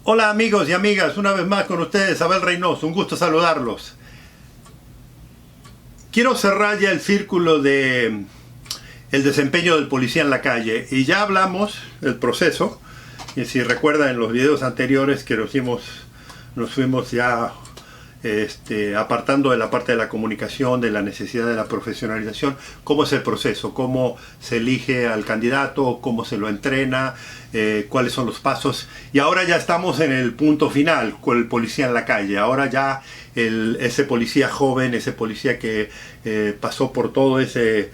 Hola amigos y amigas, una vez más con ustedes, Abel Reynoso, un gusto saludarlos. Quiero cerrar ya el círculo de el desempeño del policía en la calle y ya hablamos del proceso, y si recuerdan en los videos anteriores que nos fuimos ya apartando de la parte de la comunicación, de la necesidad de la profesionalización, cómo es el proceso, cómo se elige al candidato, cómo se lo entrena, cuáles son los pasos. Y ahora ya estamos en el punto final con el policía en la calle. Ahora ya ese policía joven, ese policía que pasó por todo ese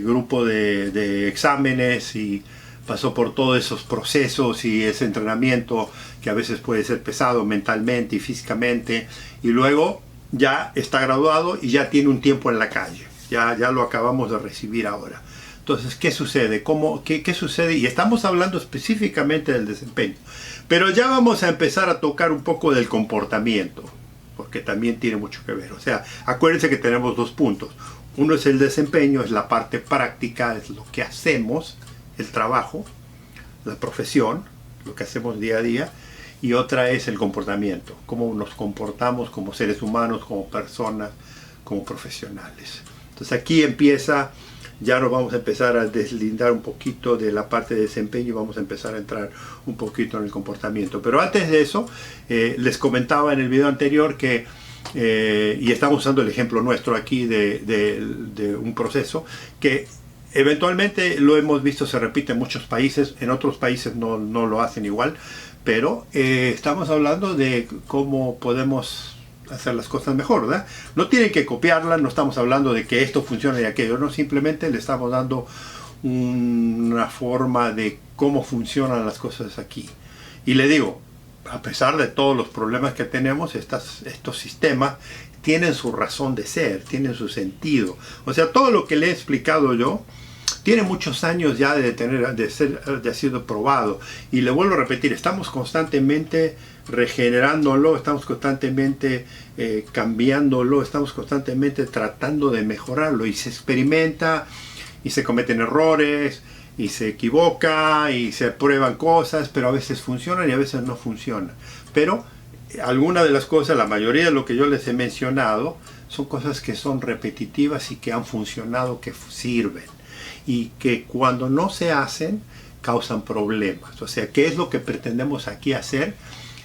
grupo de exámenes y pasó por todos esos procesos y ese entrenamiento que a veces puede ser pesado mentalmente y físicamente, y luego ya está graduado y ya tiene un tiempo en la calle, ya lo acabamos de recibir ahora. Entonces, ¿qué sucede? ¿Qué sucede? Y estamos hablando específicamente del desempeño, pero ya vamos a empezar a tocar un poco del comportamiento, porque también tiene mucho que ver. O sea, acuérdense que tenemos dos puntos. Uno es el desempeño, es la parte práctica, es lo que hacemos, el trabajo, la profesión, lo que hacemos día a día, y otra es el comportamiento, cómo nos comportamos como seres humanos, como personas, como profesionales. Entonces aquí empieza, ya nos vamos a empezar a deslindar un poquito de la parte de desempeño y vamos a empezar a entrar un poquito en el comportamiento. Pero antes de eso, les comentaba en el video anterior que y estamos usando el ejemplo nuestro aquí de un proceso que eventualmente lo hemos visto, se repite en muchos países, en otros países no lo hacen igual, pero estamos hablando de cómo podemos hacer las cosas mejor, ¿verdad? No tienen que copiarla, no estamos hablando de que esto funcione y aquello, no, simplemente le estamos dando una forma de cómo funcionan las cosas aquí. Y le digo, a pesar de todos los problemas que tenemos, estos sistemas tienen su razón de ser, tienen su sentido. O sea, todo lo que le he explicado yo tiene muchos años ya de haber sido probado. Y le vuelvo a repetir, estamos constantemente regenerándolo, estamos constantemente cambiándolo, estamos constantemente tratando de mejorarlo. Y se experimenta, y se cometen errores, y se equivoca, y se prueban cosas, pero a veces funcionan y a veces no funcionan. Pero algunas de las cosas, la mayoría de lo que yo les he mencionado, son cosas que son repetitivas y que han funcionado, que sirven. Y que cuando no se hacen, causan problemas. O sea, ¿qué es lo que pretendemos aquí hacer?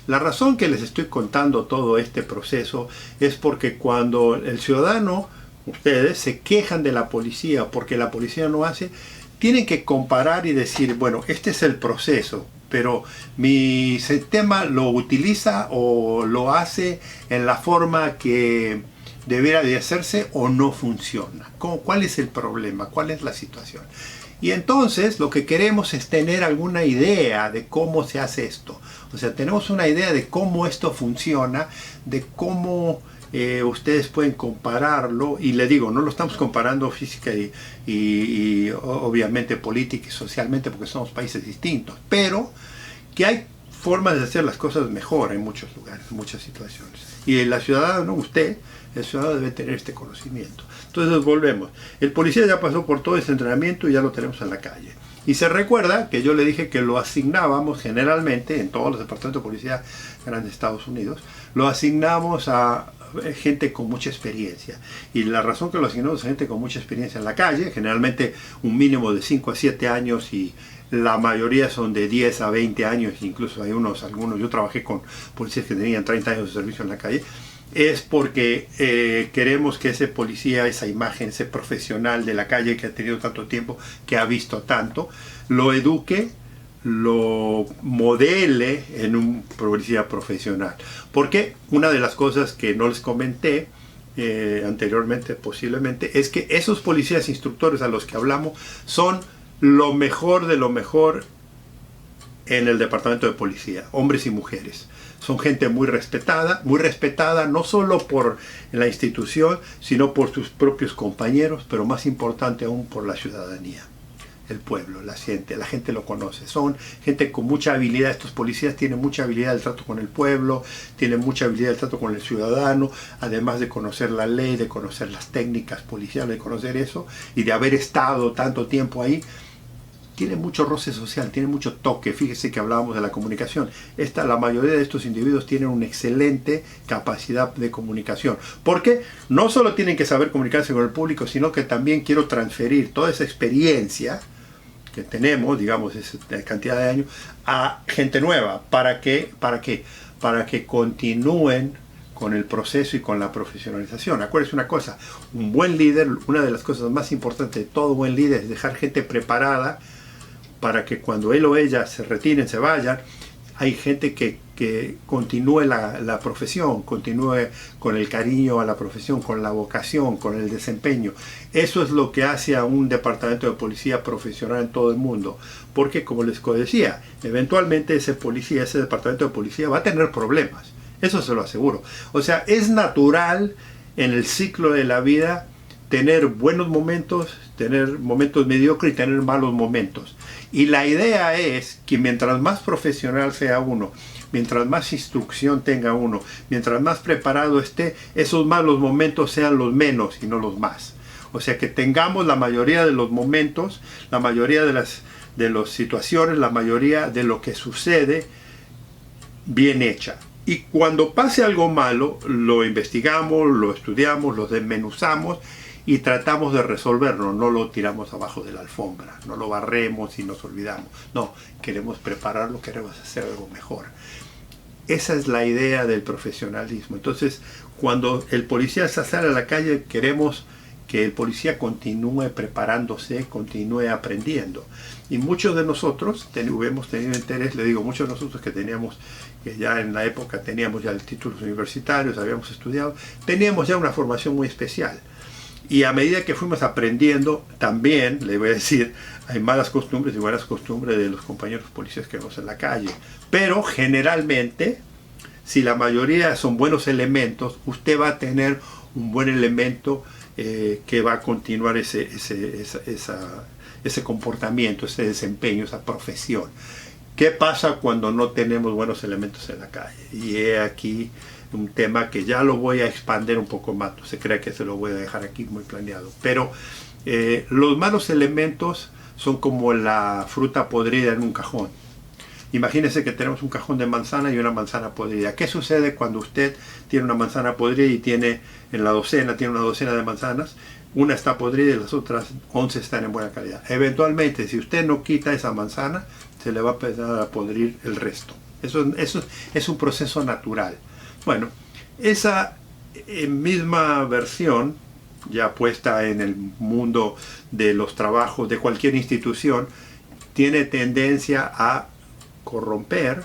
La razón que les estoy contando todo este proceso es porque cuando el ciudadano, ustedes, se quejan de la policía porque la policía no hace, tienen que comparar y decir, bueno, este es el proceso, pero mi sistema lo utiliza o lo hace en la forma que debiera de hacerse o no funciona. ¿Cuál es el problema? ¿Cuál es la situación? Y entonces lo que queremos es tener alguna idea de cómo se hace esto. O sea, tenemos una idea de cómo esto funciona, de cómo ustedes pueden compararlo. Y le digo, no lo estamos comparando física y obviamente política y socialmente porque somos países distintos. Pero que hay formas de hacer las cosas mejor en muchos lugares, en muchas situaciones. Y la ciudadana, ¿no? El ciudadano debe tener este conocimiento. Entonces volvemos. El policía ya pasó por todo ese entrenamiento y ya lo tenemos en la calle. Y se recuerda que yo le dije que lo asignábamos generalmente en todos los departamentos de policía grandes de Estados Unidos, lo asignamos a gente con mucha experiencia. Y la razón que lo asignamos a gente con mucha experiencia en la calle, generalmente un mínimo de 5 a 7 años y la mayoría son de 10 a 20 años, incluso hay algunos, yo trabajé con policías que tenían 30 años de servicio en la calle, es porque queremos que ese policía, esa imagen, ese profesional de la calle que ha tenido tanto tiempo, que ha visto tanto, lo eduque, lo modele en un policía profesional. Porque una de las cosas que no les comenté anteriormente posiblemente es que esos policías instructores a los que hablamos son lo mejor de lo mejor en el departamento de policía, hombres y mujeres. Son gente muy respetada no solo por la institución, sino por sus propios compañeros, pero más importante aún por la ciudadanía, el pueblo, la gente lo conoce. Son gente con mucha habilidad, estos policías tienen mucha habilidad del trato con el pueblo, tienen mucha habilidad del trato con el ciudadano, además de conocer la ley, de conocer las técnicas policiales, de conocer eso, y de haber estado tanto tiempo ahí, tiene mucho roce social, tiene mucho toque. Fíjese que hablábamos de la comunicación. La mayoría de estos individuos tienen una excelente capacidad de comunicación. Porque no solo tienen que saber comunicarse con el público, sino que también quiero transferir toda esa experiencia que tenemos, digamos, esa cantidad de años, a gente nueva. ¿Para qué? ¿Para que continúen con el proceso y con la profesionalización. Acuérdense una cosa, un buen líder, una de las cosas más importantes de todo buen líder es dejar gente preparada para que cuando él o ella se retiren, se vayan, hay gente que continúe la profesión, continúe con el cariño a la profesión, con la vocación, con el desempeño. Eso es lo que hace a un departamento de policía profesional en todo el mundo. Porque, como les decía, eventualmente ese departamento de policía va a tener problemas. Eso se lo aseguro. O sea, es natural en el ciclo de la vida tener buenos momentos, tener momentos mediocres y tener malos momentos. Y la idea es que mientras más profesional sea uno, mientras más instrucción tenga uno, mientras más preparado esté, esos malos momentos sean los menos y no los más. O sea, que tengamos la mayoría de los momentos, la mayoría de las situaciones, la mayoría de lo que sucede bien hecha. Y cuando pase algo malo, lo investigamos, lo estudiamos, lo desmenuzamos y tratamos de resolverlo. No lo tiramos abajo de la alfombra, no lo barremos y nos olvidamos. No, queremos prepararlo, queremos hacer algo mejor. Esa es la idea del profesionalismo. Entonces, cuando el policía sale a la calle, queremos que el policía continúe preparándose, continúe aprendiendo. Y muchos de nosotros hemos tenido interés, le digo, muchos de nosotros que ya en la época teníamos ya títulos universitarios, habíamos estudiado, teníamos ya una formación muy especial. Y a medida que fuimos aprendiendo, también, le voy a decir, hay malas costumbres y buenas costumbres de los compañeros policías que vemos en la calle. Pero generalmente, si la mayoría son buenos elementos, usted va a tener un buen elemento que va a continuar ese comportamiento, ese desempeño, esa profesión. ¿Qué pasa cuando no tenemos buenos elementos en la calle? Y he aquí un tema que ya lo voy a expandir un poco más, no se crea que se lo voy a dejar aquí muy planeado. Pero los malos elementos son como la fruta podrida en un cajón. Imagínense que tenemos un cajón de manzana y una manzana podrida. ¿Qué sucede cuando usted tiene una manzana podrida y tiene una docena de manzanas? Una está podrida y las otras 11 están en buena calidad. Eventualmente, si usted no quita esa manzana, se le va a empezar a podrir el resto. Eso es un proceso natural. Bueno, esa misma versión, ya puesta en el mundo de los trabajos de cualquier institución, tiene tendencia a corromper,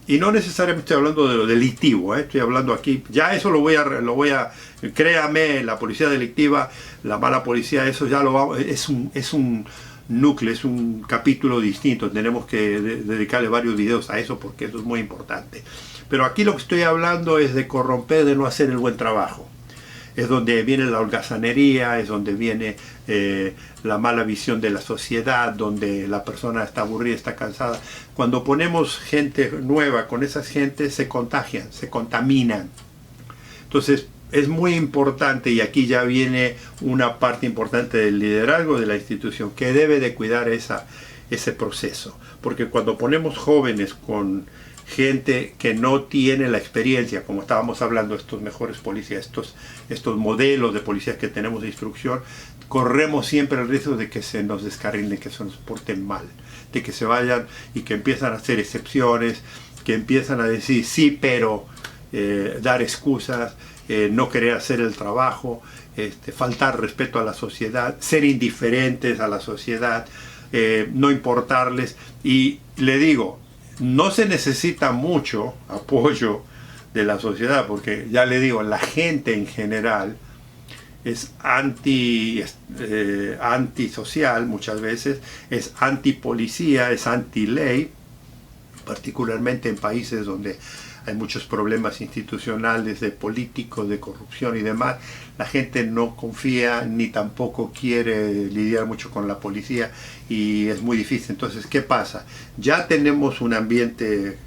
y no necesariamente estoy hablando de lo delictivo, estoy hablando aquí, ya eso lo voy a, créame, la policía delictiva, la mala policía, eso ya es un núcleo, es un capítulo distinto, tenemos que dedicarle varios videos a eso porque eso es muy importante. Pero aquí lo que estoy hablando es de corromper, de no hacer el buen trabajo. Es donde viene la holgazanería, es donde viene la mala visión de la sociedad, donde la persona está aburrida, está cansada. Cuando ponemos gente nueva con esas gentes, se contagian, se contaminan. Entonces, es muy importante, y aquí ya viene una parte importante del liderazgo de la institución, que debe de cuidar ese proceso. Porque cuando ponemos jóvenes con gente que no tiene la experiencia, como estábamos hablando, estos mejores policías, estos modelos de policías que tenemos de instrucción, corremos siempre el riesgo de que se nos descarrilen, que se nos porten mal, de que se vayan y que empiezan a hacer excepciones, que empiezan a decir sí, pero dar excusas, no querer hacer el trabajo, faltar respeto a la sociedad, ser indiferentes a la sociedad, no importarles. Y le digo, no se necesita mucho apoyo de la sociedad, porque ya le digo, la gente en general es antisocial muchas veces, es antipolicía, es antiley, particularmente en países donde hay muchos problemas institucionales de políticos, de corrupción y demás. La gente no confía ni tampoco quiere lidiar mucho con la policía y es muy difícil. Entonces, ¿qué pasa? Ya tenemos un ambiente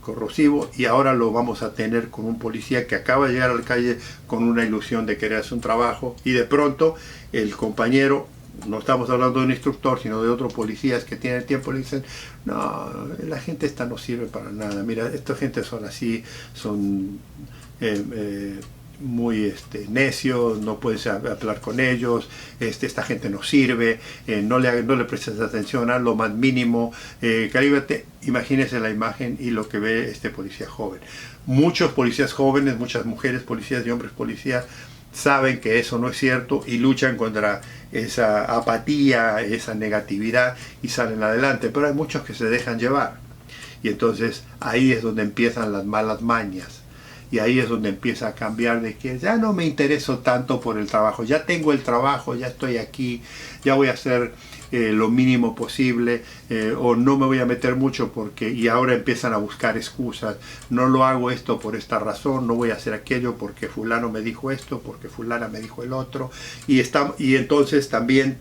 corrosivo y ahora lo vamos a tener con un policía que acaba de llegar a la calle con una ilusión de querer hacer un trabajo y de pronto el compañero no estamos hablando de un instructor, sino de otros policías que tienen tiempo, le dicen, no, la gente esta no sirve para nada, mira, esta gente son así, son muy necios, no puedes hablar con ellos, esta gente no sirve, no le prestas atención a lo más mínimo, imagínese la imagen y lo que ve este policía joven. Muchos policías jóvenes, muchas mujeres policías y hombres policías saben que eso no es cierto y luchan contra esa apatía, esa negatividad y salen adelante, pero hay muchos que se dejan llevar y entonces ahí es donde empiezan las malas mañas y ahí es donde empieza a cambiar de que ya no me intereso tanto por el trabajo, ya tengo el trabajo, ya estoy aquí, ya voy a hacer lo mínimo posible o no me voy a meter mucho porque, y ahora empiezan a buscar excusas, no lo hago esto por esta razón, no voy a hacer aquello porque fulano me dijo esto, porque fulana me dijo el otro, y entonces también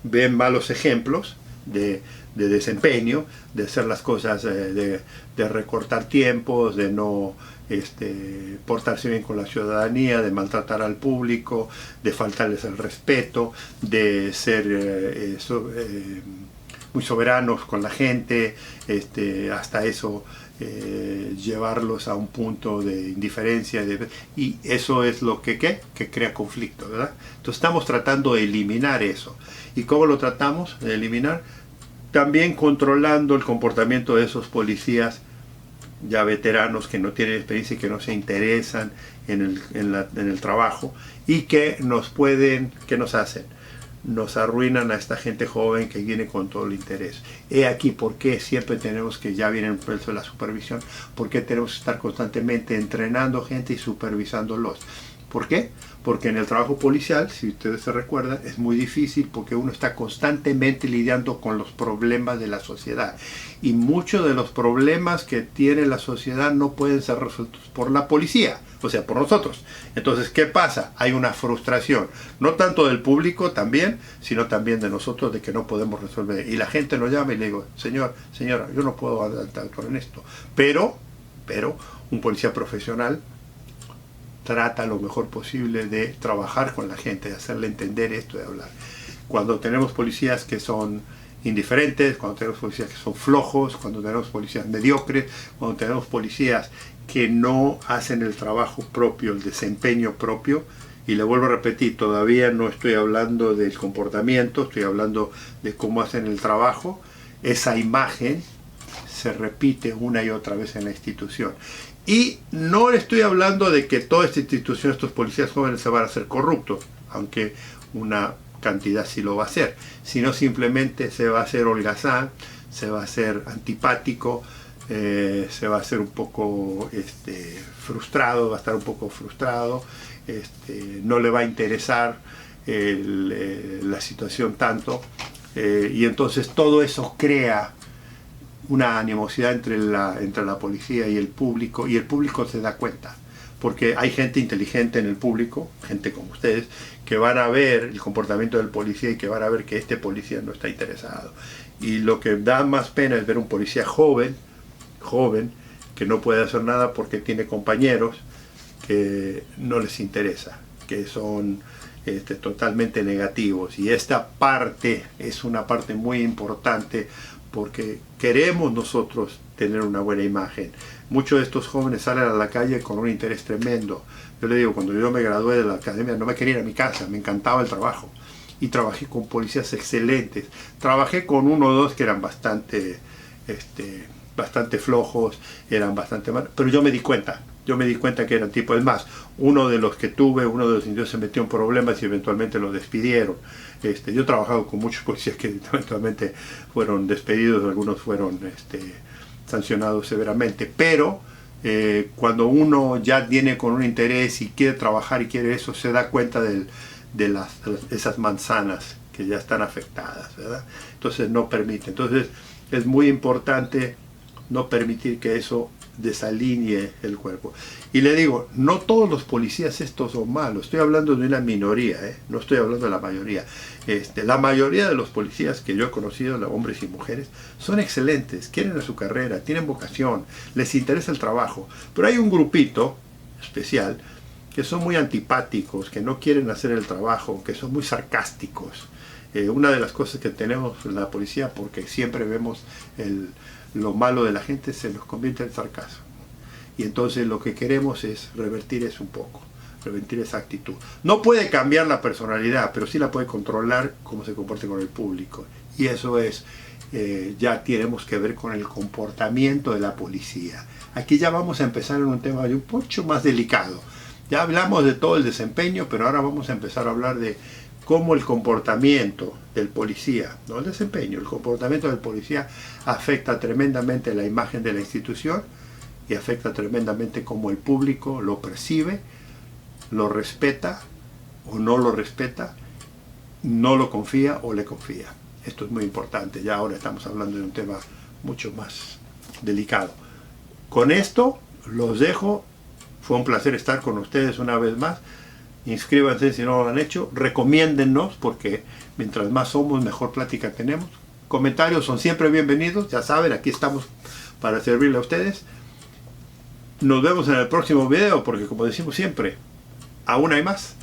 ven malos ejemplos de desempeño, de hacer las cosas, de recortar tiempos, de no portarse bien con la ciudadanía, de maltratar al público, de faltarles el respeto, de ser muy soberanos con la gente, hasta eso llevarlos a un punto de indiferencia, y eso es lo que crea conflicto, ¿verdad? Entonces estamos tratando de eliminar eso. ¿Y cómo lo tratamos de eliminar? También controlando el comportamiento de esos policías ya veteranos que no tienen experiencia y que no se interesan en el trabajo y que ¿qué nos hacen? Nos arruinan a esta gente joven que viene con todo el interés. He aquí por qué siempre tenemos que, ya viene el proceso de la supervisión, por qué tenemos que estar constantemente entrenando gente y supervisándolos. ¿Por qué? Porque en el trabajo policial, si ustedes se recuerdan, es muy difícil porque uno está constantemente lidiando con los problemas de la sociedad. Y muchos de los problemas que tiene la sociedad no pueden ser resueltos por la policía, o sea, por nosotros. Entonces, ¿qué pasa? Hay una frustración, no tanto del público también, sino también de nosotros, de que no podemos resolver. Y la gente nos llama y le digo, señora, yo no puedo actuar en esto. Pero un policía profesional trata lo mejor posible de trabajar con la gente, de hacerle entender esto, de hablar. Cuando tenemos policías que son indiferentes, cuando tenemos policías que son flojos, cuando tenemos policías mediocres, cuando tenemos policías que no hacen el trabajo propio, el desempeño propio, y le vuelvo a repetir, todavía no estoy hablando del comportamiento, estoy hablando de cómo hacen el trabajo, esa imagen se repite una y otra vez en la institución. Y no estoy hablando de que toda esta institución, estos policías jóvenes se van a hacer corruptos, aunque una cantidad sí lo va a hacer, sino simplemente se va a hacer holgazán, se va a hacer antipático, se va a hacer un poco frustrado, va a estar un poco frustrado, no le va a interesar la situación tanto, y entonces todo eso crea una animosidad entre la policía y el público se da cuenta, porque hay gente inteligente en el público, gente como ustedes, que van a ver el comportamiento del policía y que van a ver que este policía no está interesado. Y lo que da más pena es ver un policía joven, que no puede hacer nada porque tiene compañeros que no les interesa, que son totalmente negativos. Y esta parte es una parte muy importante, porque queremos nosotros tener una buena imagen. Muchos de estos jóvenes salen a la calle con un interés tremendo. Yo le digo, cuando yo me gradué de la academia no me quería ir a mi casa, me encantaba el trabajo. Y trabajé con policías excelentes. Trabajé con uno o dos que eran bastante flojos, eran bastante malos, pero yo me di cuenta que eran tipos. Es más, uno de los indios se metió en problemas y eventualmente lo despidieron. Yo he trabajado con muchos policías que eventualmente fueron despedidos, algunos fueron sancionados severamente, pero cuando uno ya viene con un interés y quiere trabajar y quiere eso, se da cuenta de esas manzanas que ya están afectadas, ¿verdad? Entonces no permite. Entonces es muy importante no permitir que eso desalinee el cuerpo. Y le digo, no todos los policías estos son malos, estoy hablando de una minoría, no estoy hablando de la mayoría. La mayoría de los policías que yo he conocido, hombres y mujeres, son excelentes, quieren su carrera, tienen vocación, les interesa el trabajo, pero hay un grupito especial que son muy antipáticos, que no quieren hacer el trabajo, que son muy sarcásticos. Una de las cosas que tenemos en la policía, porque siempre vemos lo malo de la gente, se nos convierte en sarcasmo. Y entonces lo que queremos es revertir eso un poco, revertir esa actitud. No puede cambiar la personalidad, pero sí la puede controlar cómo se comporte con el público. Y eso es, ya tenemos que ver con el comportamiento de la policía. Aquí ya vamos a empezar en un tema un poco más delicado. Ya hablamos de todo el desempeño, pero ahora vamos a empezar a hablar de cómo el comportamiento del policía, no el desempeño, el comportamiento del policía afecta tremendamente la imagen de la institución y afecta tremendamente cómo el público lo percibe, lo respeta o no lo respeta, no lo confía o le confía. Esto es muy importante, ya ahora estamos hablando de un tema mucho más delicado. Con esto los dejo, fue un placer estar con ustedes una vez más. Inscríbanse si no lo han hecho, recomiéndennos porque mientras más somos, mejor plática tenemos. Comentarios son siempre bienvenidos, ya saben, aquí estamos para servirle a ustedes. Nos vemos en el próximo video porque como decimos siempre, aún hay más.